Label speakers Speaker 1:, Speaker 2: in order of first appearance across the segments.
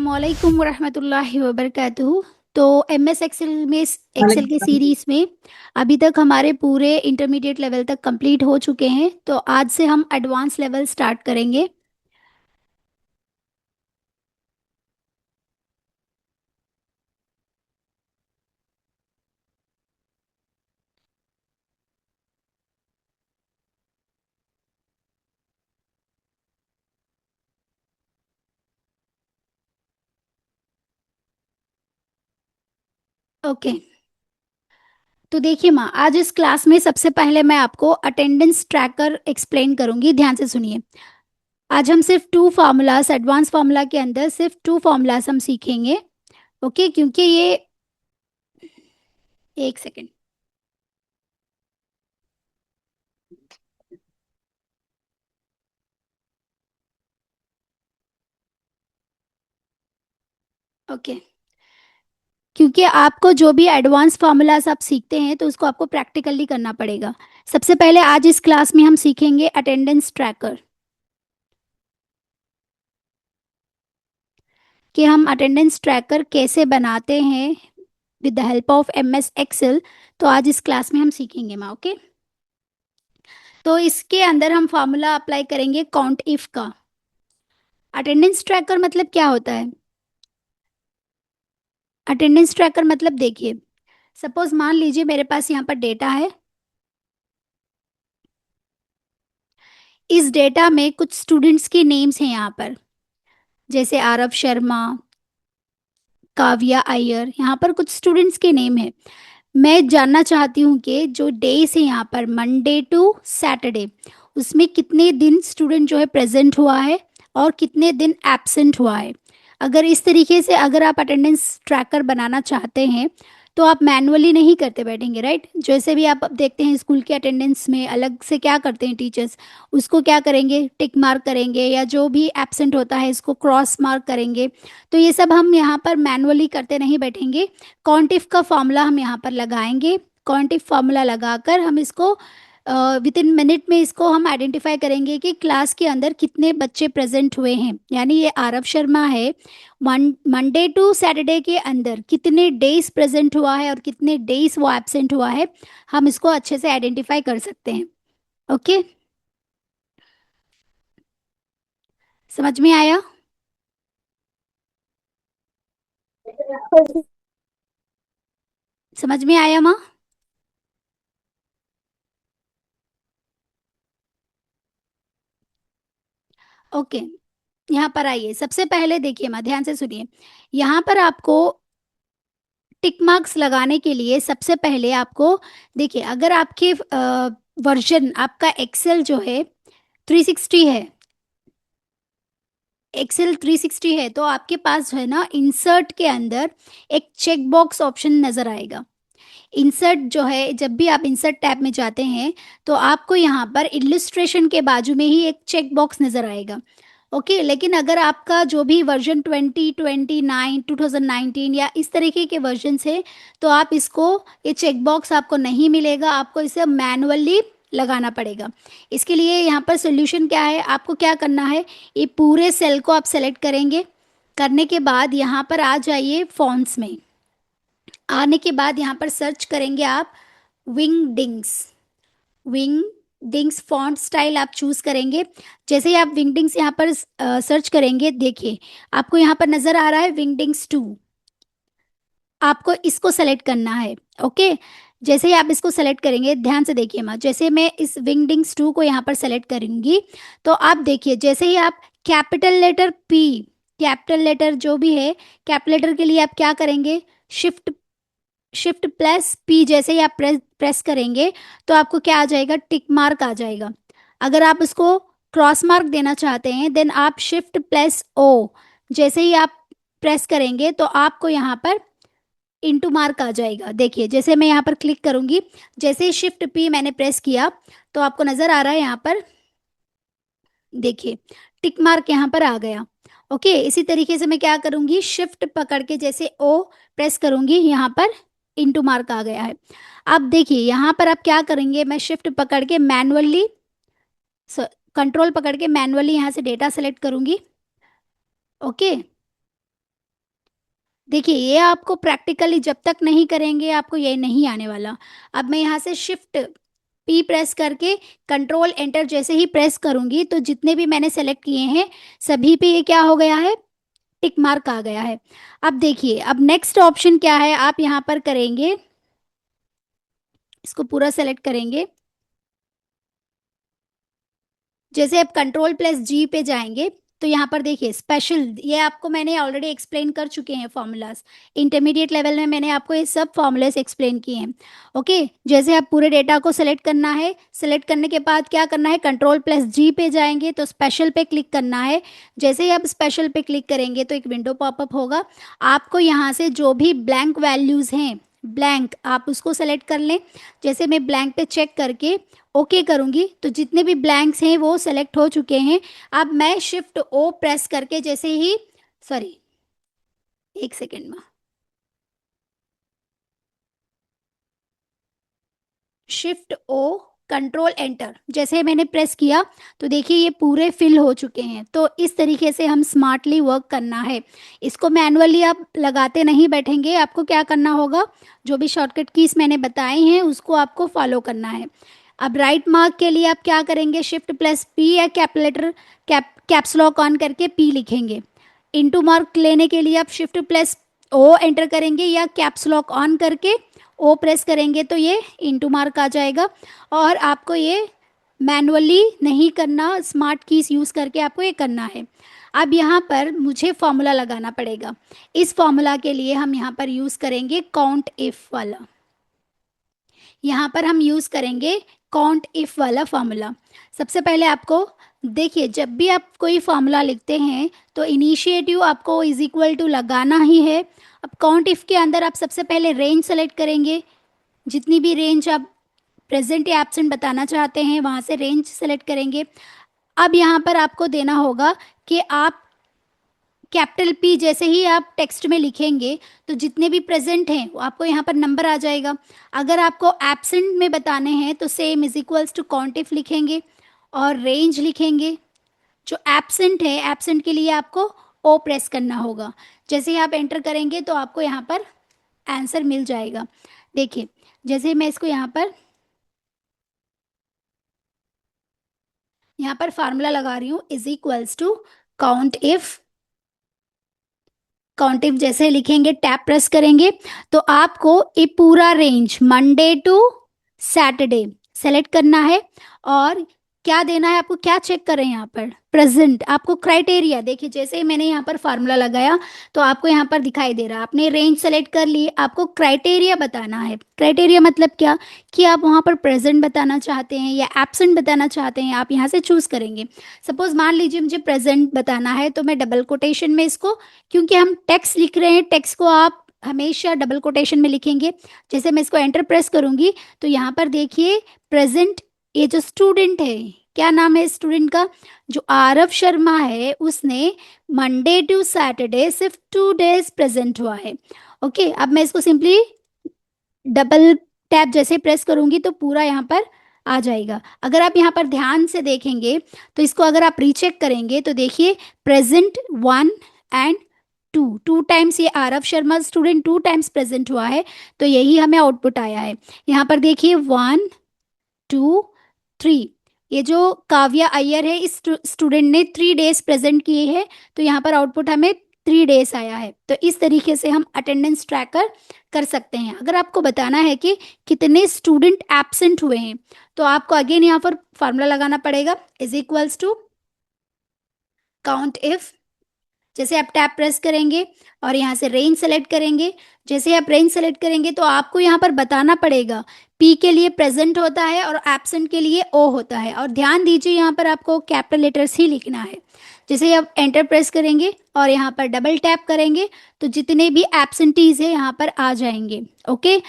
Speaker 1: अस्सलामुअलैकुम वरहमतुल्लाहि वबरकातुहू। तो एम एस एक्सेल में एक्सेल के
Speaker 2: वालेकुम।
Speaker 1: सीरीज़ में अभी तक हमारे पूरे इंटरमीडिएट लेवल तक कंप्लीट हो चुके हैं। तो आज से हम एडवांस लेवल स्टार्ट करेंगे। ओके। तो देखिए माँ, आज इस क्लास में सबसे पहले मैं आपको अटेंडेंस ट्रैकर एक्सप्लेन करूंगी, ध्यान से सुनिए। आज हम सिर्फ टू फार्मूलाज, एडवांस फार्मूला के अंदर सिर्फ टू फार्मूलाज हम सीखेंगे। ओके, क्योंकि ये एक सेकेंड। ओके, क्योंकि आपको जो भी एडवांस फार्मूलाज आप सीखते हैं तो उसको आपको प्रैक्टिकली करना पड़ेगा। सबसे पहले आज इस क्लास में हम सीखेंगे अटेंडेंस ट्रैकर, कि हम अटेंडेंस ट्रैकर कैसे बनाते हैं with the help of M S Excel. तो आज इस क्लास में हम सीखेंगे माँ। ओके, तो इसके अंदर हम फार्मूला अप्लाई करेंगे काउंट इफ का। अटेंडेंस ट्रैकर मतलब क्या होता है? अटेंडेंस ट्रैकर मतलब देखिए, सपोज मान लीजिए मेरे पास यहाँ पर डेटा है। इस डेटा में कुछ स्टूडेंट्स के नेम्स हैं यहाँ पर, जैसे आरव शर्मा, काव्या अय्यर, यहाँ पर कुछ स्टूडेंट्स के नेम है। मैं जानना चाहती हूँ कि जो डेज है यहाँ पर मंडे टू सैटरडे, उसमें कितने दिन स्टूडेंट जो है प्रेजेंट हुआ है और कितने दिन एब्सेंट हुआ है। अगर इस तरीके से अगर आप अटेंडेंस ट्रैकर बनाना चाहते हैं तो आप मैनुअली नहीं करते बैठेंगे, राइट। जैसे भी आप अब देखते हैं स्कूल के अटेंडेंस में अलग से क्या करते हैं टीचर्स, उसको क्या करेंगे, टिक मार्क करेंगे, या जो भी एब्सेंट होता है इसको क्रॉस मार्क करेंगे। तो ये सब हम यहाँ पर मैनुअली करते नहीं बैठेंगे। कॉन्टिफ का फॉर्मूला हम यहाँ पर लगाएंगे। कॉन्टिफ फार्मूला लगाकर हम इसको विद इन मिनट में इसको हम आइडेंटिफाई करेंगे कि क्लास के अंदर कितने बच्चे प्रेजेंट हुए हैं। यानी ये आरव शर्मा है, मंडे टू सैटरडे के अंदर कितने डेज प्रेजेंट हुआ है और कितने डेज वो एब्सेंट हुआ है, हम इसको अच्छे से आइडेंटिफाई कर सकते हैं। ओके, समझ में आया? समझ में आया माँ? ओके, यहाँ पर आइए। सबसे पहले देखिए माँ, ध्यान से सुनिए। यहाँ पर आपको टिक मार्क्स लगाने के लिए सबसे पहले आपको देखिए, अगर आपके वर्जन आपका एक्सेल जो है 360 है, एक्सेल 360 है, तो आपके पास जो है ना, इंसर्ट के अंदर एक चेक बॉक्स ऑप्शन नज़र आएगा। इंसर्ट जो है, जब भी आप इंसर्ट टैब में जाते हैं तो आपको यहाँ पर इलिस्ट्रेशन के बाजू में ही एक चेक बॉक्स नज़र आएगा। ओके, लेकिन अगर आपका जो भी वर्जन 2029 2019 या इस तरीके के वर्जन है तो आप इसको, ये चेक बॉक्स आपको नहीं मिलेगा, आपको इसे मैनुअली लगाना पड़ेगा। इसके लिए यहाँ पर सोल्यूशन क्या है, आपको क्या करना है, ये पूरे सेल को आप सेलेक्ट करेंगे। करने के बाद यहाँ पर आ जाइए फॉन्ट्स में। आने के बाद यहाँ पर सर्च करेंगे आप विंगडिंग्स। विंगडिंग्स फॉन्ट स्टाइल आप चूज करेंगे। जैसे ही आप विंगडिंग्स यहाँ पर सर्च करेंगे, देखिए आपको यहाँ पर नजर आ रहा है विंगडिंग्स 2। आपको इसको सेलेक्ट करना है। ओके, जैसे ही आप इसको सेलेक्ट करेंगे, ध्यान से देखिए मत, जैसे मैं इस विंगडिंग्स 2 को यहाँ पर सेलेक्ट करूंगी तो आप देखिए, जैसे ही आप capital letter P, capital letter जो भी है, कैपिटल लेटर के लिए आप क्या करेंगे, शिफ्ट शिफ्ट प्लस पी, जैसे ही आप प्रेस करेंगे तो आपको क्या आ जाएगा, टिक मार्क आ जाएगा। अगर आप इसको क्रॉस मार्क देना चाहते हैं देन आप शिफ्ट प्लस ओ, जैसे ही आप प्रेस करेंगे तो आपको यहाँ पर इंटू मार्क आ जाएगा। देखिए जैसे मैं यहाँ पर क्लिक करूंगी, जैसे ही शिफ्ट पी मैंने प्रेस किया तो आपको नजर आ रहा है यहाँ पर, देखिए टिक मार्क यहाँ पर आ गया। ओके, इसी तरीके से मैं क्या करूंगी, शिफ्ट पकड़ के जैसे ओ प्रेस करूंगी, यहाँ पर इंटू मार्क आ गया है। अब देखिए यहाँ पर आप क्या करेंगे, मैं शिफ्ट पकड़ के मैनुअली, कंट्रोल पकड़ के मैनुअली यहाँ से डेटा सेलेक्ट करूंगी। ओके, देखिए ये आपको प्रैक्टिकली जब तक नहीं करेंगे आपको ये नहीं आने वाला। अब मैं यहाँ से शिफ्ट पी प्रेस करके कंट्रोल एंटर जैसे ही प्रेस करूंगी तो जितने भी मैंने सेलेक्ट किए हैं सभी पे ये क्या हो गया है, टिक मार्क आ गया है। अब देखिए अब नेक्स्ट ऑप्शन क्या है, आप यहाँ पर करेंगे, इसको पूरा सेलेक्ट करेंगे, जैसे आप कंट्रोल प्लस जी पे जाएंगे तो यहाँ पर देखिए स्पेशल, ये आपको मैंने ऑलरेडी एक्सप्लेन कर चुके हैं फॉर्मूलाज, इंटरमीडिएट लेवल में मैंने आपको ये सब फॉर्मूलाज एक्सप्लेन किए हैं। ओके, जैसे आप पूरे डेटा को सिलेक्ट करना है, सिलेक्ट करने के बाद क्या करना है, कंट्रोल प्लस जी पे जाएंगे तो स्पेशल पे क्लिक करना है। जैसे ही आप स्पेशल पे क्लिक करेंगे तो एक विंडो पॉपअप होगा, आपको यहाँ से जो भी ब्लैंक वैल्यूज हैं, ब्लैंक आप उसको सेलेक्ट कर लें। जैसे मैं ब्लैंक पे चेक करके ओके करूंगी तो जितने भी ब्लैंक्स हैं वो सेलेक्ट हो चुके हैं। अब मैं शिफ्ट ओ प्रेस करके जैसे ही, सॉरी एक सेकेंड में, शिफ्ट ओ कंट्रोल एंटर जैसे मैंने प्रेस किया तो देखिए ये पूरे फिल हो चुके हैं। तो इस तरीके से हम स्मार्टली वर्क करना है, इसको मैनुअली आप लगाते नहीं बैठेंगे, आपको क्या करना होगा, जो भी शॉर्टकट कीज मैंने बताए हैं उसको आपको फॉलो करना है। अब राइट मार्क के लिए आप क्या करेंगे, शिफ्ट प्लस पी या कैपलेटर कैप्स लॉक ऑन करके पी लिखेंगे। इनटू मार्क लेने के लिए आप शिफ्ट प्लस ओ एंटर करेंगे या कैप्स लॉक ऑन करके ओ प्रेस करेंगे तो ये इनटू मार्क आ जाएगा। और आपको ये मैनुअली नहीं करना, स्मार्ट कीज यूज़ करके आपको ये करना है। अब यहाँ पर मुझे फॉर्मूला लगाना पड़ेगा, इस फॉर्मूला के लिए हम यहाँ पर यूज़ करेंगे काउंट इफ वाला, यहाँ पर हम यूज़ करेंगे काउंट इफ वाला फॉर्मूला। सबसे पहले आपको देखिए जब भी आप कोई फॉर्मूला लिखते हैं तो इनिशिएटिव आपको इज इक्वल टू लगाना ही है। अब काउंट इफ के अंदर आप सबसे पहले रेंज सेलेक्ट करेंगे, जितनी भी रेंज आप प्रेजेंट या एब्सेंट बताना चाहते हैं वहाँ से रेंज सेलेक्ट करेंगे। अब यहाँ पर आपको देना होगा कि आप कैपिटल पी जैसे ही आप टेक्स्ट में लिखेंगे तो जितने भी प्रेजेंट हैं वो आपको यहाँ पर नंबर आ जाएगा। अगर आपको एब्सेंट में बताने हैं तो सेम इज इक्वल्स टू काउंटिफ लिखेंगे और रेंज लिखेंगे। जो एब्सेंट है, एब्सेंट के लिए आपको ओ प्रेस करना होगा, जैसे ही आप एंटर करेंगे तो आपको यहाँ पर आंसर मिल जाएगा। देखिए जैसे मैं इसको यहाँ पर फार्मूला लगा रही हूँ, is equals to count if, countif जैसे लिखेंगे टैप प्रेस करेंगे तो आपको ये पूरा range Monday to Saturday select करना है। और क्या देना है आपको, क्या चेक करें यहाँ पर, प्रेजेंट आपको क्राइटेरिया, देखिए जैसे ही मैंने यहाँ पर फार्मूला लगाया तो आपको यहाँ पर दिखाई दे रहा है, आपने रेंज सेलेक्ट कर ली, आपको क्राइटेरिया बताना है। क्राइटेरिया मतलब क्या, कि आप वहाँ पर प्रेजेंट बताना चाहते हैं या एब्सेंट बताना चाहते हैं, आप यहाँ से चूज करेंगे। सपोज मान लीजिए मुझे प्रेजेंट बताना है तो मैं डबल कोटेशन में इसको, क्योंकि हम टेक्स्ट लिख रहे हैं, टेक्स्ट को आप हमेशा डबल कोटेशन में लिखेंगे। जैसे मैं इसको एंटर प्रेस करूंगी तो यहाँ पर देखिए प्रेजेंट, ये जो स्टूडेंट है, क्या नाम है स्टूडेंट का, जो आरव शर्मा है, उसने मंडे टू सैटरडे सिर्फ 2 डेज प्रेजेंट हुआ है। ओके, अब मैं इसको सिंपली डबल टैप जैसे प्रेस करूंगी तो पूरा यहाँ पर आ जाएगा। अगर आप यहाँ पर ध्यान से देखेंगे तो इसको अगर आप रीचेक करेंगे तो देखिए प्रेजेंट 1 एंड 2, 2 टाइम्स ये Aarav Sharma student 2 times present हुआ है, तो यही हमें आउटपुट आया है। यहाँ पर देखिए 1 2 3, ये जो काव्या अय्यर है इस स्टूडेंट ने 3 डेज प्रेजेंट किए हैं, तो यहाँ पर आउटपुट हमें 3 डेज आया है। तो इस तरीके से हम अटेंडेंस ट्रैकर कर सकते हैं। अगर आपको बताना है कि कितने स्टूडेंट एब्सेंट हुए हैं तो आपको अगेन यहाँ पर फार्मूला लगाना पड़ेगा, is equals to count if, जैसे आप टैप प्रेस करेंगे और यहाँ से रेंज सेलेक्ट करेंगे। जैसे आप रेंज सेलेक्ट करेंगे तो आपको यहाँ पर बताना पड़ेगा, पी के लिए प्रेजेंट होता है और एब्सेंट के लिए ओ होता है। और ध्यान दीजिए यहाँ पर आपको कैपिटल लेटर्स ही लिखना है। जैसे आप एंटर प्रेस करेंगे और यहाँ पर डबल टैप करेंगे तो जितने भी एब्सेंटीज है यहाँ पर आ जाएंगे। ओके,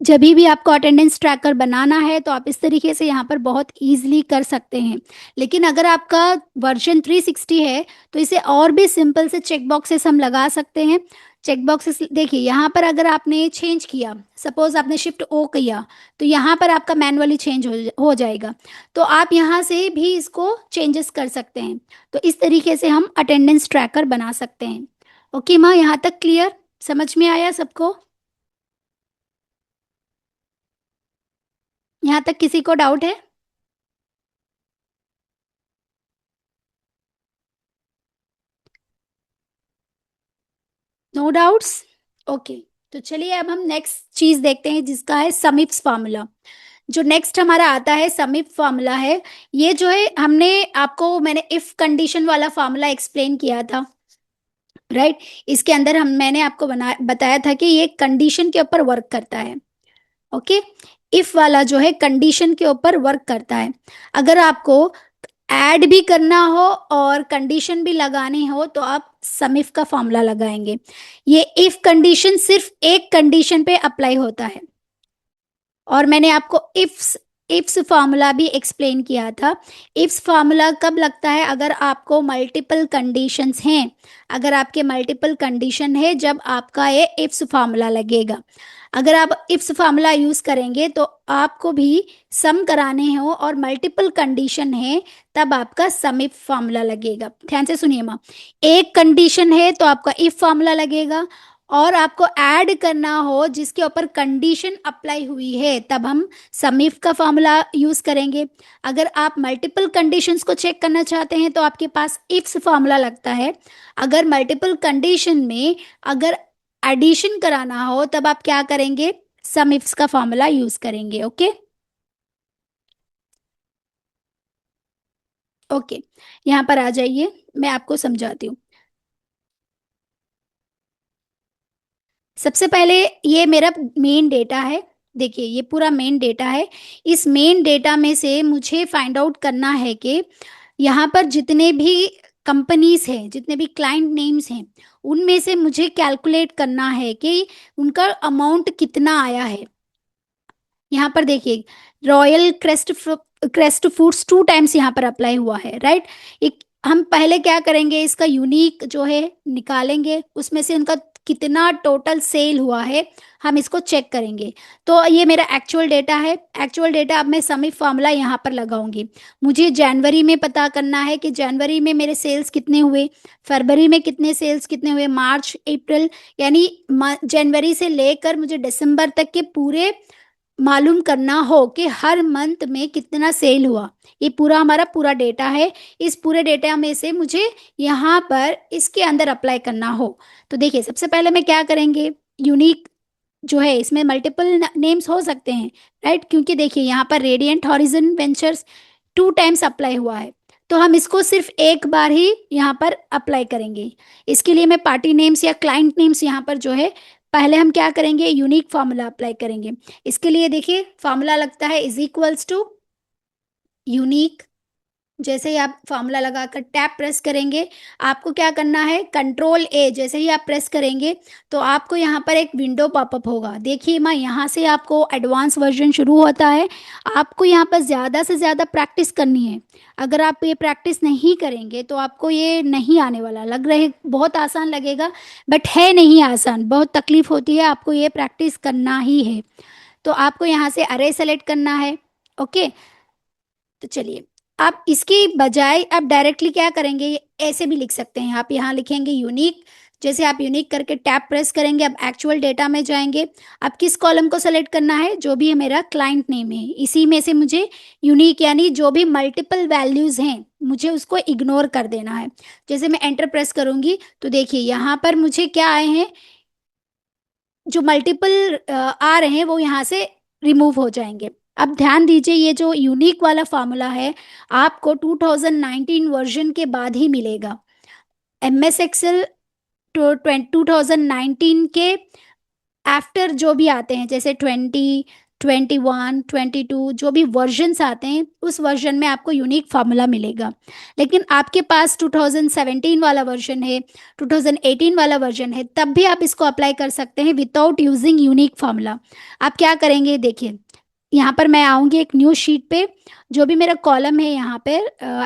Speaker 1: जब भी आपको अटेंडेंस ट्रैकर बनाना है तो आप इस तरीके से यहाँ पर बहुत ईजिली कर सकते हैं। लेकिन अगर आपका वर्जन 360 है तो इसे और भी सिंपल से चेक बॉक्सेस हम लगा सकते हैं। चेक बॉक्सेस देखिए यहाँ पर अगर आपने चेंज किया, सपोज आपने शिफ्ट ओ किया तो यहाँ पर आपका मैनुअली चेंज हो जाएगा, तो आप यहाँ से भी इसको चेंजेस कर सकते हैं। तो इस तरीके से हम अटेंडेंस ट्रैकर बना सकते हैं। ओके माँ, यहाँ तक क्लियर? समझ में आया सबको? यहाँ तक किसी को डाउट है? No doubts. ओके। तो चलिए अब हम नेक्स्ट चीज देखते हैं जिसका है समीप्स फार्मूला। जो नेक्स्ट हमारा आता है समीप फार्मूला है। ये जो है हमने आपको मैंने इफ कंडीशन वाला फार्मूला एक्सप्लेन किया था, राइट। इसके अंदर हम मैंने आपको बताया था कि ये कंडीशन के ऊपर वर्क करता है। ओके। इफ वाला जो है कंडीशन के ऊपर वर्क करता है। अगर आपको ऐड भी करना हो और कंडीशन भी लगानी हो तो आप सम इफ का फॉर्मूला लगाएंगे। ये इफ कंडीशन सिर्फ एक कंडीशन पे अप्लाई होता है। और मैंने आपको इफ्स इफ्स फार्मूला भी एक्सप्लेन किया था। इफ्स फार्मूला कब लगता है? अगर आपको मल्टीपल कंडीशंस हैं, अगर आपके मल्टीपल कंडीशन है जब आपका ये इफ्स फार्मूला लगेगा। अगर आप इफ्स फार्मूला यूज करेंगे तो आपको भी सम कराने हो और मल्टीपल कंडीशन है तब आपका सम इफ फार्मूला लगेगा। ध्यान से सुनिए माँ, एक कंडीशन है तो आपका इफ फार्मूला लगेगा, और आपको ऐड करना हो जिसके ऊपर कंडीशन अप्लाई हुई है तब हम सम इफ का फॉर्मूला यूज करेंगे। अगर आप मल्टीपल कंडीशंस को चेक करना चाहते हैं तो आपके पास इफ्स फॉर्मूला लगता है। अगर मल्टीपल कंडीशन में अगर एडिशन कराना हो तब आप क्या करेंगे? सम इफ्स का फॉर्मूला यूज करेंगे। ओके। ओके, यहाँ पर आ जाइए, मैं आपको समझाती हूँ। सबसे पहले ये मेरा मेन डेटा है। देखिए ये पूरा मेन डेटा है। इस मेन डेटा में से मुझे फाइंड आउट करना है कि यहाँ पर जितने भी कंपनीज हैं, जितने भी क्लाइंट नेम्स हैं, उनमें से मुझे कैलकुलेट करना है कि उनका अमाउंट कितना आया है। यहाँ पर देखिए रॉयल क्रेस्ट फूड्स 2 टाइम्स यहाँ पर अप्लाई हुआ है, राइट। एक हम पहले क्या करेंगे, इसका यूनिक जो है निकालेंगे, उसमें से उनका कितना टोटल सेल हुआ है हम इसको चेक करेंगे। तो ये मेरा एक्चुअल डेटा है। एक्चुअल डेटा अब मैं समी फार्मूला यहाँ पर लगाऊंगी। मुझे जनवरी में पता करना है कि जनवरी में मेरे सेल्स कितने हुए, फरवरी में कितने सेल्स कितने हुए, मार्च अप्रैल, यानी जनवरी से लेकर मुझे दिसंबर तक के पूरे मालूम करना हो कि हर मंथ में कितना सेल हुआ। ये पूरा हमारा पूरा डेटा है। इस पूरे डेटा में से मुझे यहाँ पर इसके अंदर अप्लाई करना हो तो देखिए सबसे पहले मैं क्या करेंगे, यूनिक जो है इसमें मल्टीपल नेम्स हो सकते हैं, राइट। क्योंकि देखिए यहाँ पर radiant horizon ventures 2 times apply हुआ है तो हम इसको सिर्फ एक बार ही यहाँ पर अप्लाई करेंगे। इसके लिए मैं पार्टी नेम्स या क्लाइंट नेम्स यहाँ पर जो है पहले हम क्या करेंगे, यूनिक फार्मूला अप्लाई करेंगे। इसके लिए देखिए फार्मूला लगता है इज इक्वल्स टू यूनिक। जैसे ही आप फार्मूला लगाकर टैब प्रेस करेंगे, आपको क्या करना है, कंट्रोल ए जैसे ही आप प्रेस करेंगे तो आपको यहाँ पर एक विंडो पॉपअप होगा। देखिए माँ यहाँ से आपको एडवांस वर्जन शुरू होता है। आपको यहाँ पर ज़्यादा से ज़्यादा प्रैक्टिस करनी है। अगर आप ये प्रैक्टिस नहीं करेंगे तो आपको ये नहीं आने वाला। लग रहे बहुत आसान लगेगा बट है नहीं आसान, बहुत तकलीफ होती है, आपको ये प्रैक्टिस करना ही है। तो आपको यहाँ से अरे सेलेक्ट करना है। ओके। तो चलिए आप इसकी बजाय आप डायरेक्टली क्या करेंगे, ये ऐसे भी लिख सकते हैं। आप यहाँ लिखेंगे यूनिक। जैसे आप यूनिक करके टैब प्रेस करेंगे, अब एक्चुअल डेटा में जाएंगे। अब किस कॉलम को सेलेक्ट करना है, जो भी है मेरा क्लाइंट नेम है इसी में से मुझे यूनिक यानी जो भी मल्टीपल वैल्यूज हैं मुझे उसको इग्नोर कर देना है। जैसे मैं एंटर प्रेस करूंगी तो देखिए यहाँ पर मुझे क्या आए हैं, जो मल्टीपल आ रहे हैं वो यहाँ से रिमूव हो जाएंगे। अब ध्यान दीजिए ये जो यूनिक वाला फार्मूला है आपको 2019 वर्जन के बाद ही मिलेगा। एम एस एक्सेल 2019 के आफ्टर जो भी आते हैं जैसे 20, 21, 22 जो भी वर्जन्स आते हैं उस वर्जन में आपको यूनिक फार्मूला मिलेगा। लेकिन आपके पास 2017 वाला वर्जन है, 2018 वाला वर्जन है, तब भी आप इसको अप्लाई कर सकते हैं विदाउट यूजिंग यूनिक फार्मूला। आप क्या करेंगे, देखिए यहाँ पर मैं आऊँगी एक न्यू शीट पे, जो भी मेरा कॉलम है यहाँ पे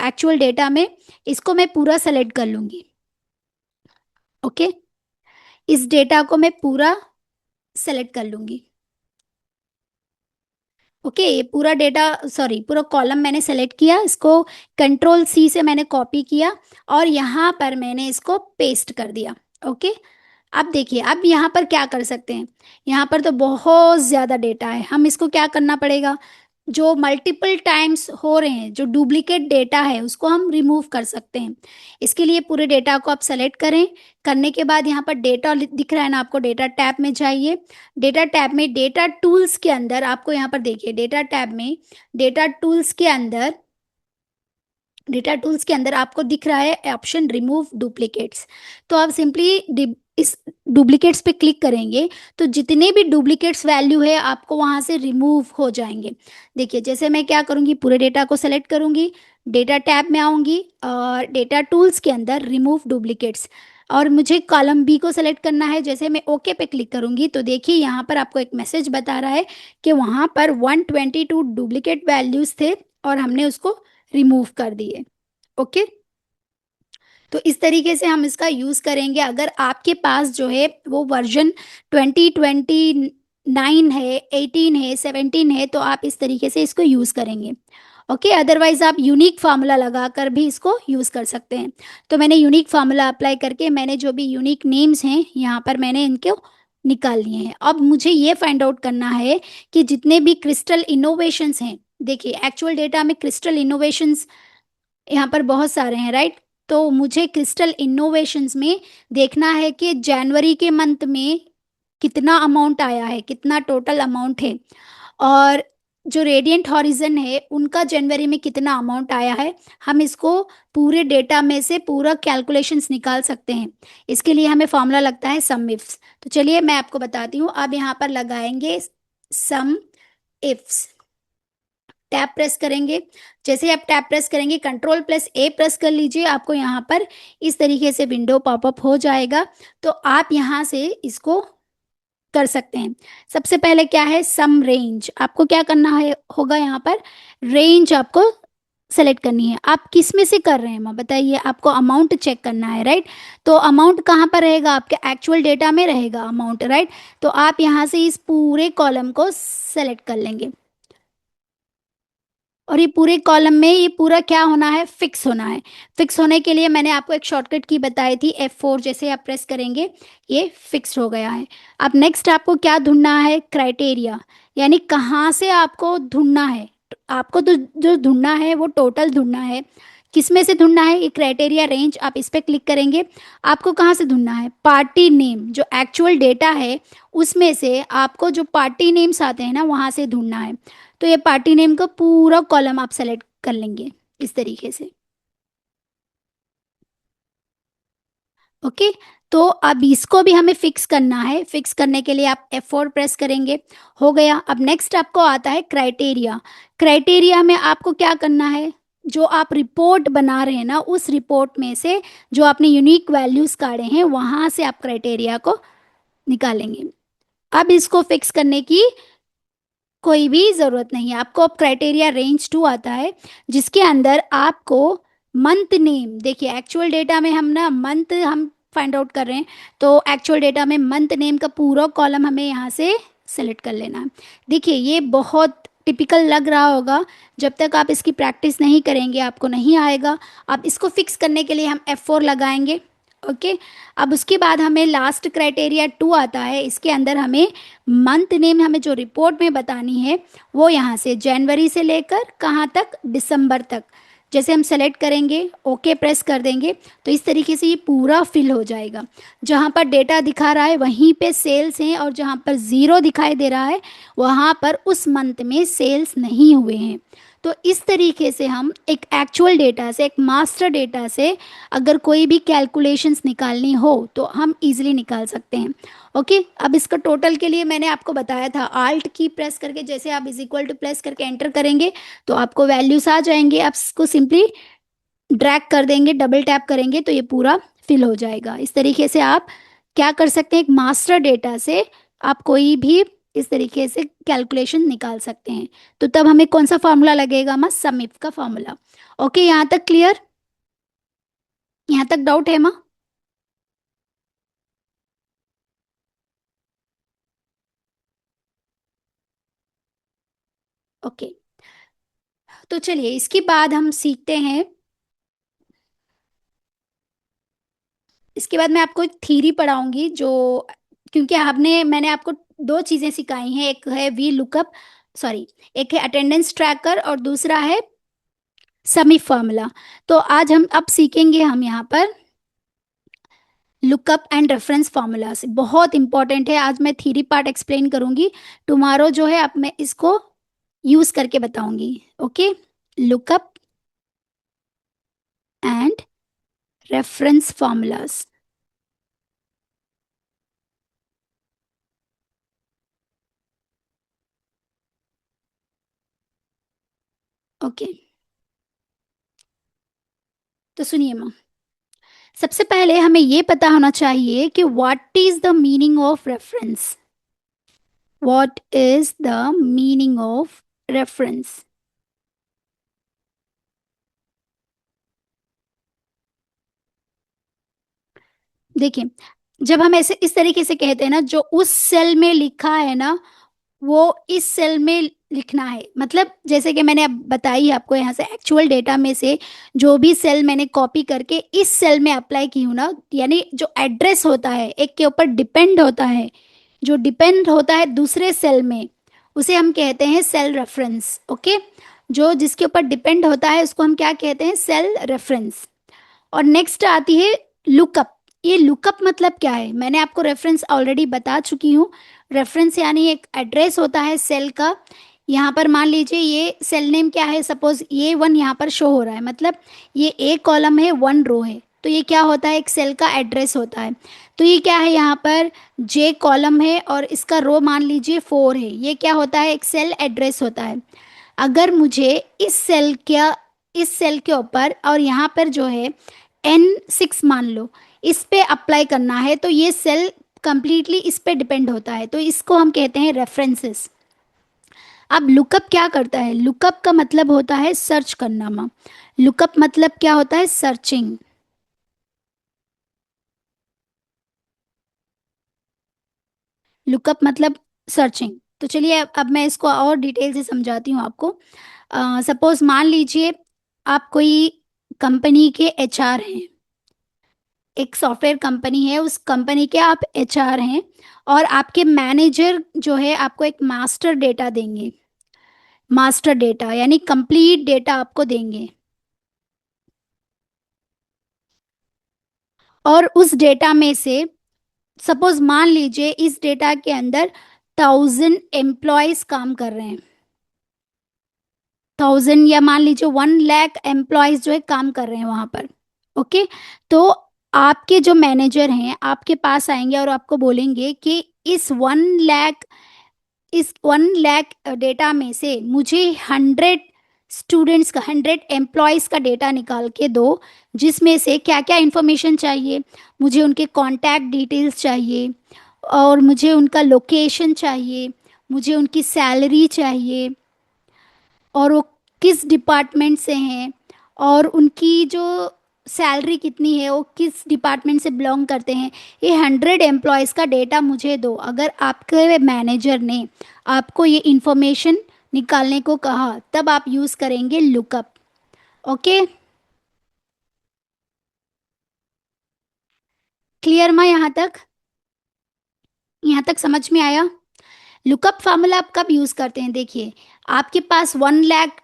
Speaker 1: एक्चुअल डेटा में, इसको मैं पूरा सेलेक्ट कर लूँगी। ओके, इस डेटा को मैं पूरा सेलेक्ट कर लूँगी। ओके, ये पूरा डेटा सॉरी पूरा कॉलम मैंने सेलेक्ट किया, इसको कंट्रोल सी से मैंने कॉपी किया और यहाँ पर मैंने इसको पेस्ट कर दिया। ओके, अब देखिए, अब यहाँ पर क्या कर सकते हैं, यहाँ पर तो बहुत ज़्यादा डेटा है, हम इसको क्या करना पड़ेगा, जो मल्टीपल टाइम्स हो रहे हैं, जो डुप्लीकेट डेटा है उसको हम रिमूव कर सकते हैं। इसके लिए पूरे डेटा को आप सेलेक्ट करें। करने के बाद यहाँ पर डेटा दिख रहा है ना आपको, डेटा टैब में जाइए। डेटा टैब में डेटा टूल्स के अंदर आपको यहाँ पर देखिए, डेटा टैब में डेटा टूल्स के अंदर, डेटा टूल्स के अंदर आपको दिख रहा है ऑप्शन रिमूव डुप्लीकेट्स। तो आप सिंपली इस डुप्लीकेट्स पे क्लिक करेंगे तो जितने भी डुप्लीकेट्स वैल्यू है आपको वहां से रिमूव हो जाएंगे। देखिए, जैसे मैं क्या करूंगी, पूरे डेटा को सेलेक्ट करूंगी, डेटा टैब में आऊंगी और डेटा टूल्स के अंदर रिमूव डुप्लीकेट्स, और मुझे कॉलम बी को सेलेक्ट करना है। जैसे मैं ओके पे क्लिक करूंगी तो देखिए यहाँ पर आपको एक मैसेज बता रहा है कि वहां पर 122 डुप्लीकेट वैल्यूज थे और हमने उसको रिमूव कर दिए। ओके, तो इस तरीके से हम इसका यूज करेंगे। अगर आपके पास जो है वो वर्जन 2029 है, 18 है, 17 है, तो आप इस तरीके से इसको यूज करेंगे। ओके, अदरवाइज आप यूनिक फार्मूला लगाकर भी इसको यूज कर सकते हैं। तो मैंने यूनिक फार्मूला अप्लाई करके मैंने जो भी यूनिक नेम्स हैं यहाँ पर मैंने इनको निकाल लिए हैं। अब मुझे ये फाइंड आउट करना है कि जितने भी क्रिस्टल इनोवेशंस हैं, देखिए एक्चुअल डेटा में क्रिस्टल इनोवेशंस यहाँ पर बहुत सारे हैं, राइट। तो मुझे क्रिस्टल इनोवेशंस में देखना है कि जनवरी के मंथ में कितना अमाउंट आया है, कितना टोटल अमाउंट है, और जो रेडियंट हॉरिजन है उनका जनवरी में कितना अमाउंट आया है। हम इसको पूरे डेटा में से पूरा कैलकुलेशंस निकाल सकते हैं। इसके लिए हमें फॉर्मूला लगता है सम इफ्स। तो चलिए मैं आपको बताती हूँ। अब यहाँ पर लगाएंगे सम इफ्स, टैप प्रेस करेंगे। जैसे आप टैप प्रेस करेंगे, कंट्रोल प्लस ए प्रेस कर लीजिए, आपको यहाँ पर इस तरीके से विंडो पॉपअप हो जाएगा। तो आप यहाँ से इसको कर सकते हैं। सबसे पहले क्या है, सम रेंज, आपको क्या करना है होगा, यहाँ पर रेंज आपको सेलेक्ट करनी है। आप किस में से कर रहे हैं माँ बताइए, आपको अमाउंट चेक करना है, राइट। तो अमाउंट कहाँ पर रहेगा, आपके एक्चुअल डेटा में रहेगा अमाउंट, राइट। तो आप यहाँ से इस पूरे कॉलम को सेलेक्ट कर लेंगे और ये पूरे कॉलम में ये पूरा क्या होना है, फिक्स होना है। फिक्स होने के लिए मैंने आपको एक शॉर्टकट की बताई थी, F4, जैसे आप प्रेस करेंगे ये फिक्स हो गया है। अब नेक्स्ट आपको क्या ढूंढना है, क्राइटेरिया, यानी कहाँ से आपको ढूंढना है। आपको तो जो ढूंढना है वो टोटल ढूंढना है, किस में से ढूंढना है, ये क्राइटेरिया रेंज, आप इस पर क्लिक करेंगे। आपको कहाँ से ढूंढना है, पार्टी नेम, जो एक्चुअल डेटा है उसमें से आपको जो पार्टी नेम्स आते हैं ना वहाँ से ढूंढना है। तो ये पार्टी नेम का पूरा कॉलम आप सेलेक्ट कर लेंगे इस तरीके से। ओके, तो अब इसको भी हमें फिक्स करना है। फिक्स करने के लिए आप F4 प्रेस करेंगे, हो गया। अब नेक्स्ट आपको आता है क्राइटेरिया। क्राइटेरिया में आपको क्या करना है, जो आप रिपोर्ट बना रहे हैं ना उस रिपोर्ट में से जो आपने यूनिक वैल्यूज काढ़े हैं वहां से आप क्राइटेरिया को निकालेंगे। अब इसको फिक्स करने की कोई भी ज़रूरत नहीं है आपको। अब क्राइटेरिया रेंज 2 आता है जिसके अंदर आपको मंथ नेम, देखिए एक्चुअल डेटा में हम ना मंथ हम फाइंड आउट कर रहे हैं, तो एक्चुअल डेटा में मंथ नेम का पूरा कॉलम हमें यहाँ से सेलेक्ट कर लेना है। देखिए ये बहुत टिपिकल लग रहा होगा, जब तक आप इसकी प्रैक्टिस नहीं करेंगे आपको नहीं आएगा। अब इसको फिक्स करने के लिए हम F4 लगाएंगे। ओके, अब उसके बाद हमें लास्ट क्राइटेरिया 2 आता है। इसके अंदर हमें मंथ नेम, हमें जो रिपोर्ट में बतानी है वो यहाँ से जनवरी से लेकर कहाँ तक, दिसंबर तक। जैसे हम सेलेक्ट करेंगे, ओके प्रेस कर देंगे, तो इस तरीके से ये पूरा फिल हो जाएगा। जहाँ पर डेटा दिखा रहा है वहीं पे सेल्स हैं, और जहाँ पर ज़ीरो दिखाई दे रहा है वहाँ पर उस मंथ में सेल्स नहीं हुए हैं। तो इस तरीके से हम एक एक्चुअल डेटा से, एक मास्टर डेटा से अगर कोई भी कैलकुलेशंस निकालनी हो तो हम इजीली निकाल सकते हैं। ओके, अब इसका टोटल के लिए मैंने आपको बताया था, आल्ट की प्रेस करके जैसे आप इज इक्वल टू प्रेस करके एंटर करेंगे तो आपको वैल्यूज आ जाएंगे। आप इसको सिंपली ड्रैग कर देंगे, डबल टैप करेंगे तो ये पूरा फिल हो जाएगा। इस तरीके से आप क्या कर सकते हैं, एक मास्टर डेटा से आप कोई भी इस तरीके से कैलकुलेशन निकाल सकते हैं। तो तब हमें कौन सा फार्मूला लगेगा, माँ, सम इफ का फार्मूला। ओके, यहाँ तक क्लियर, यहाँ तक डाउट है माँ? ओके, तो चलिए इसके बाद हम सीखते हैं इसके बाद मैं आपको एक थ्योरी पढ़ाऊंगी जो, क्योंकि आपने मैंने आपको दो चीजें सिखाई हैं, एक है वी लुकअप, सॉरी, एक है अटेंडेंस ट्रैकर और दूसरा है समी फॉर्मूला। तो आज हम अब सीखेंगे हम यहाँ पर लुकअप एंड रेफरेंस फार्मूलाज, बहुत इंपॉर्टेंट है। आज मैं थ्योरी पार्ट एक्सप्लेन करूंगी, टुमारो जो है अब मैं इसको यूज करके बताऊंगी। Okay, lookup and reference formulas. Okay, तो सुनिए माँ, सबसे पहले हमें ये पता होना चाहिए कि what is the meaning of reference. What is the meaning of reference? देखिए, जब हम ऐसे इस तरीके से कहते हैं ना, जो उस सेल में लिखा है ना, वो इस सेल में लिखना है। मतलब जैसे कि मैंने अब बताई आपको, यहाँ से एक्चुअल डेटा में से जो भी सेल मैंने कॉपी करके इस सेल में अप्लाई की हूँ ना, यानी जो एड्रेस होता है एक के ऊपर डिपेंड होता है, जो डिपेंड होता है दूसरे सेल में, उसे हम कहते हैं सेल रेफरेंस। ओके, जो जिसके ऊपर डिपेंड होता है उसको हम क्या कहते हैं? Cell reference. और नेक्स्ट आती है लुकअप। ये लुकअप मतलब क्या है? मैंने आपको रेफरेंस ऑलरेडी बता चुकी हूँ। रेफरेंस यानी एक एड्रेस होता है सेल का। यहाँ पर मान लीजिए ये सेल नेम क्या है, सपोज ये वन यहाँ पर शो हो रहा है, मतलब ये एक कॉलम है वन रो है, तो ये क्या होता है? एक सेल का एड्रेस होता है। तो ये क्या है? यहाँ पर जे कॉलम है और इसका रो मान लीजिए फोर है, ये क्या होता है? एक सेल एड्रेस होता है। अगर मुझे इस सेल के ऊपर और यहाँ पर जो है N6 मान लो, इस पे अप्लाई करना है, तो ये सेल कंप्लीटली इस पे डिपेंड होता है, तो इसको हम कहते हैं रेफरेंसेस। अब लुकअप क्या करता है? लुकअप का मतलब होता है सर्च करना माँ। लुकअप मतलब क्या होता है? सर्चिंग। लुकअप मतलब सर्चिंग। तो चलिए अब मैं इसको और डिटेल से समझाती हूँ आपको। सपोज मान लीजिए आप कोई कंपनी के एचआर हैं, एक सॉफ्टवेयर कंपनी है, उस कंपनी के आप एचआर हैं, और आपके मैनेजर जो है आपको एक मास्टर डेटा देंगे। मास्टर डेटा यानी कंप्लीट डेटा आपको देंगे, और उस डेटा में से सपोज मान लीजिए इस डेटा के अंदर 1000 एम्प्लॉयज काम कर रहे हैं। 1000 या मान लीजिए 1 लाख एम्प्लॉयज जो है काम कर रहे हैं वहां पर। ओके, तो आपके जो मैनेजर हैं आपके पास आएंगे और आपको बोलेंगे कि इस 1 लाख डेटा में से मुझे 100 स्टूडेंट्स का, 100 एम्प्लॉयज का डेटा निकाल के दो, जिसमें से क्या क्या इंफॉर्मेशन चाहिए? मुझे उनके कॉन्टैक्ट डिटेल्स चाहिए, और मुझे उनका लोकेशन चाहिए, मुझे उनकी सैलरी चाहिए, और वो किस डिपार्टमेंट से हैं, और उनकी जो सैलरी कितनी है, वो किस डिपार्टमेंट से बिलोंग करते हैं। ये 100 एम्प्लॉयज़ का डेटा मुझे दो। अगर आपके मैनेजर ने आपको ये इंफॉर्मेशन निकालने को कहा, तब आप यूज़ करेंगे लुकअप। ओके, क्लियर माँ? यहाँ तक समझ में आया? लुकअप फार्मूला आप कब यूज करते हैं? देखिए, आपके पास 1 लाख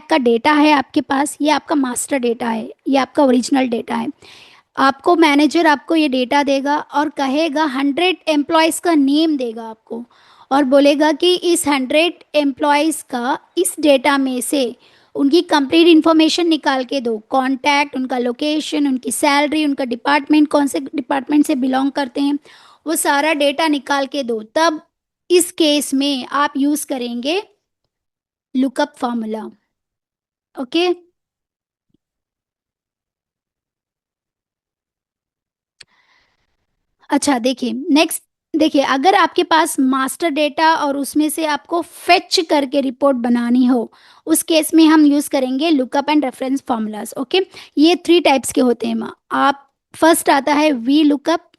Speaker 1: का डेटा है आपके पास, ये आपका मास्टर डेटा है, ये आपका ओरिजिनल डेटा है। आपको मैनेजर आपको ये डेटा देगा और कहेगा 100 एम्प्लॉयज़ का नेम देगा आपको, और बोलेगा कि इस 100 एम्प्लॉयज़ का इस डेटा में से उनकी कंप्लीट इन्फॉर्मेशन निकाल के दो, कॉन्टैक्ट, उनका लोकेशन, उनकी सैलरी, उनका डिपार्टमेंट, कौन से डिपार्टमेंट से बिलोंग करते हैं, वो सारा डेटा निकाल के दो। तब इस केस में आप यूज करेंगे लुकअप फॉर्मूला। ओके, अच्छा देखिए नेक्स्ट। देखिए, अगर आपके पास मास्टर डेटा और उसमें से आपको फेच करके रिपोर्ट बनानी हो, उस केस में हम यूज करेंगे lookup and reference formulas. Okay, ये 3 टाइप्स के होते हैं माँ। आप फर्स्ट आता है वी लुकअप,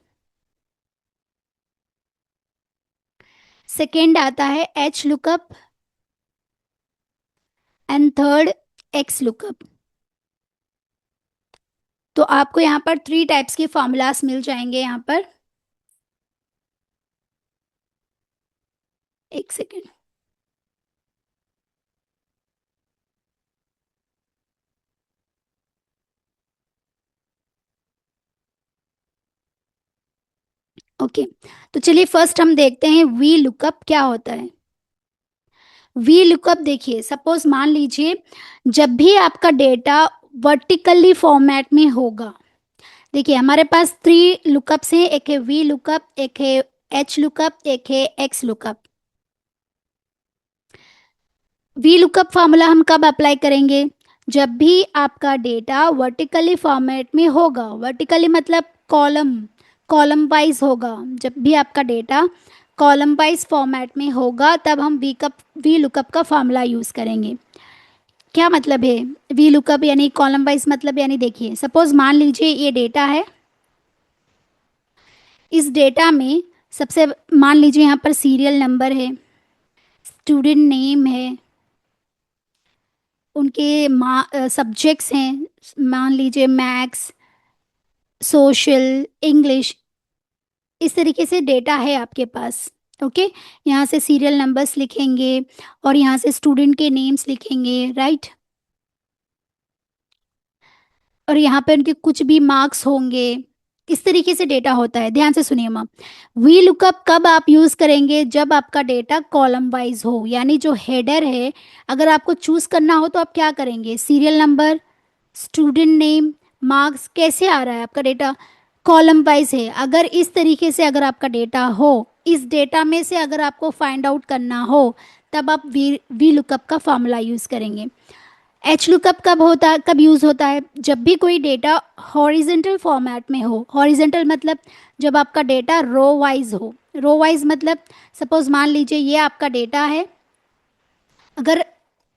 Speaker 1: सेकेंड आता है H lookup, and third x lookup. तो आपको यहाँ पर 3 टाइप्स के फॉर्मूलास मिल जाएंगे यहाँ पर। एक सेकेंड। ओके, तो चलिए फर्स्ट हम देखते हैं वी लुकअप क्या होता है। वी लुकअप देखिए, सपोज मान लीजिए जब भी आपका डेटा वर्टिकली फॉर्मेट में होगा। देखिए हमारे पास 3 लुकअप्स हैं, एक है वी लुकअप, एक है एच लुकअप, एक है x lookup. V lookup formula हम कब अप्लाई करेंगे? जब भी आपका डेटा वर्टिकली फॉर्मेट में होगा। वर्टिकली मतलब कॉलम, कॉलम वाइज होगा। जब भी आपका डेटा कॉलम वाइज फॉर्मेट में होगा तब हम वी लुकअप का फॉर्मूला यूज़ करेंगे। क्या मतलब है वी लुकअप यानी कॉलम वाइज मतलब? यानी देखिए सपोज मान लीजिए ये डेटा है। इस डेटा में सबसे मान लीजिए यहाँ पर सीरियल नंबर है, स्टूडेंट नेम है, उनके सब्जेक्ट्स हैं, मान लीजिए मैथ्स, सोशल, इंग्लिश, इस तरीके से डेटा है आपके पास। ओके, यहाँ से सीरियल नंबर्स लिखेंगे और यहाँ से स्टूडेंट के नेम्स लिखेंगे, राइट। और यहाँ पे उनके कुछ भी मार्क्स होंगे। इस तरीके से डेटा होता है। ध्यान से सुनिए मैम, वी लुकअप कब आप यूज करेंगे? जब आपका डेटा कॉलम वाइज हो, यानी जो हेडर है, अगर आपको चूज करना हो तो आप क्या करेंगे? Serial number, student name, marks, कैसे आ रहा है आपका डेटा? कॉलम वाइज है। अगर इस तरीके से अगर आपका डेटा हो, इस डेटा में से अगर आपको फाइंड आउट करना हो, तब आप वी लुकअप का फॉर्मूला यूज करेंगे। एच लुकअप कब होता है, कब यूज होता है? जब भी कोई डेटा हॉरिजेंटल फॉर्मेट में हो। हॉरिजेंटल मतलब जब आपका डेटा रो वाइज हो। रो वाइज मतलब सपोज मान लीजिए ये आपका डेटा है। अगर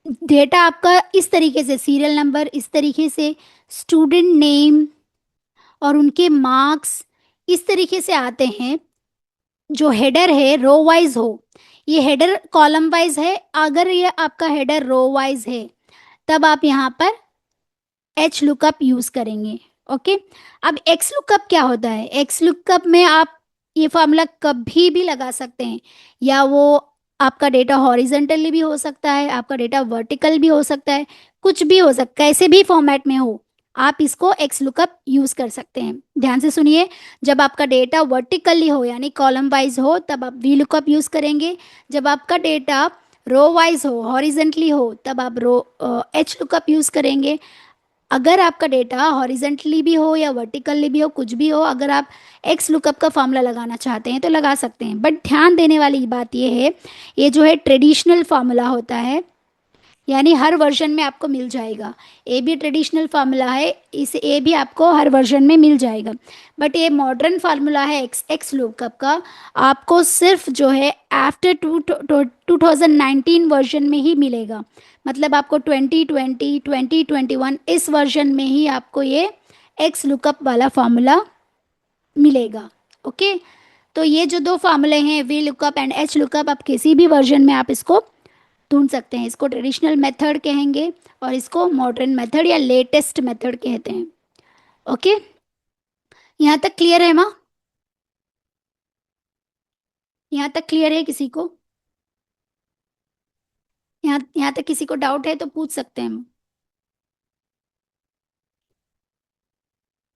Speaker 1: डेटा आपका इस तरीके से, सीरियल नंबर इस तरीके से, स्टूडेंट नेम और उनके मार्क्स इस तरीके से आते हैं, जो हेडर है रो वाइज हो। ये हेडर कॉलम वाइज है। अगर ये आपका हेडर रो वाइज है तब आप यहाँ पर एच लुकअप यूज करेंगे। ओके, अब एक्स लुकअप क्या होता है? एक्स लुकअप में आप ये फॉर्मूला कभी भी लगा सकते हैं, या वो आपका डेटा हॉरिजेंटली भी हो सकता है, आपका डेटा वर्टिकल भी हो सकता है, कुछ भी हो सकता है, कैसे भी फॉर्मेट में हो आप इसको एक्स लुकअप यूज कर सकते हैं। ध्यान से सुनिए, जब आपका डेटा वर्टिकली हो यानी कॉलम वाइज हो तब आप वी लुकअप यूज करेंगे। जब आपका डेटा रो वाइज हो, हॉरिजेंटली हो, तब आप एच लुकअप यूज करेंगे। अगर आपका डेटा हॉरिजेंटली भी हो या वर्टिकली भी हो, कुछ भी हो, अगर आप एक्स लुकअप का फॉर्मूला लगाना चाहते हैं तो लगा सकते हैं। बट ध्यान देने वाली बात ये है, ये जो है ट्रेडिशनल फार्मूला होता है, यानी हर वर्जन में आपको मिल जाएगा। ए भी ट्रेडिशनल फार्मूला है, इस ए भी आपको हर वर्जन में मिल जाएगा। बट ये मॉडर्न फार्मूला है एक्स एक्स लुकअप का, आपको सिर्फ जो है आफ्टर 2019 वर्जन में ही मिलेगा। मतलब आपको 2020 2021 इस वर्जन में ही आपको ये एक्स लुकअप वाला फार्मूला मिलेगा। ओके, तो ये जो दो फार्मूले हैं V lookup and H lookup, आप किसी भी वर्जन में आप इसको ढूंढ सकते हैं। इसको ट्रेडिशनल मेथड कहेंगे और इसको मॉडर्न मेथड या लेटेस्ट मेथड कहते हैं। ओके, यहाँ तक क्लियर है माँ? यहाँ तक क्लियर है किसी को? यहाँ तक किसी को डाउट है तो पूछ सकते हैं।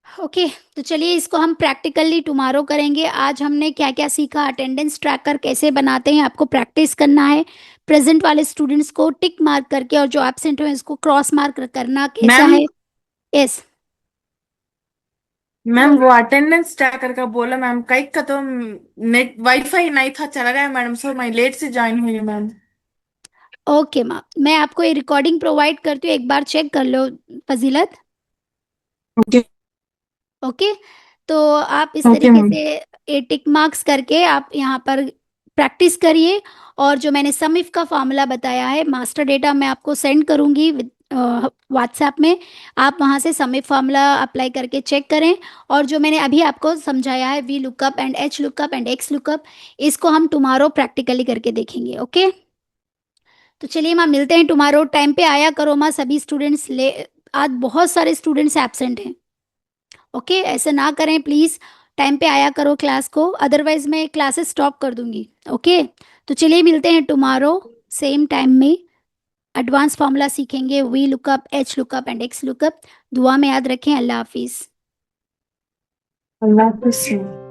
Speaker 1: ओके, तो चलिए इसको हम प्रैक्टिकली टुमारो करेंगे। आज हमने क्या क्या सीखा, अटेंडेंस ट्रैकर कैसे बनाते हैं, आपको प्रैक्टिस करना है। प्रेजेंट वाले स्टूडेंट्स को टिक मार्क करके और जो एब्सेंट हो इसको क्रॉस मार्क करना कैसा
Speaker 2: मैम
Speaker 1: है। यस,
Speaker 2: मैम
Speaker 1: बोलो।
Speaker 2: वो अटेंडेंस ट्रैकर का बोला मैम, कई का तो नेट वाईफाई नहीं था, चला गया मैडम, सो मैं लेट से ज्वाइन हुई हूँ मैम।
Speaker 1: ओके मैम, मैं आपको ये रिकॉर्डिंग प्रोवाइड करती हूँ, एक बार चेक कर लो फजीलत।
Speaker 2: ओके।
Speaker 1: ओके, तो आप इस
Speaker 2: ओके
Speaker 1: तरीके
Speaker 2: मैम।
Speaker 1: से ये टिक मार्क्स करके आप यहाँ पर प्रैक्टिस करिए। और जो मैंने सम इफ का फार्मूला बताया है, मास्टर डेटा मैं आपको सेंड करूँगी व्हाट्सएप में, आप वहाँ से सम इफ फार्मूला अप्लाई करके चेक करें। और जो मैंने अभी आपको समझाया है V lookup and H lookup and x lookup, इसको हम टुमारो प्रैक्टिकली करके देखेंगे। ओके, तो चलिए माँ मिलते हैं टुमारो। टाइम पे आया करो माँ, सभी स्टूडेंट्स ले, आज बहुत सारे स्टूडेंट्स एब्सेंट हैं। ओके, ऐसा ना करें प्लीज, टाइम पे आया करो क्लास को, अदरवाइज मैं क्लासेस स्टॉप कर दूंगी। ओके, तो चलिए मिलते हैं टुमारो सेम टाइम में। एडवांस फॉर्मूला सीखेंगे, V lookup, H lookup and x lookup. दुआ में याद रखें। अल्लाह हाफिज।
Speaker 2: अल्लाह हाफिज़।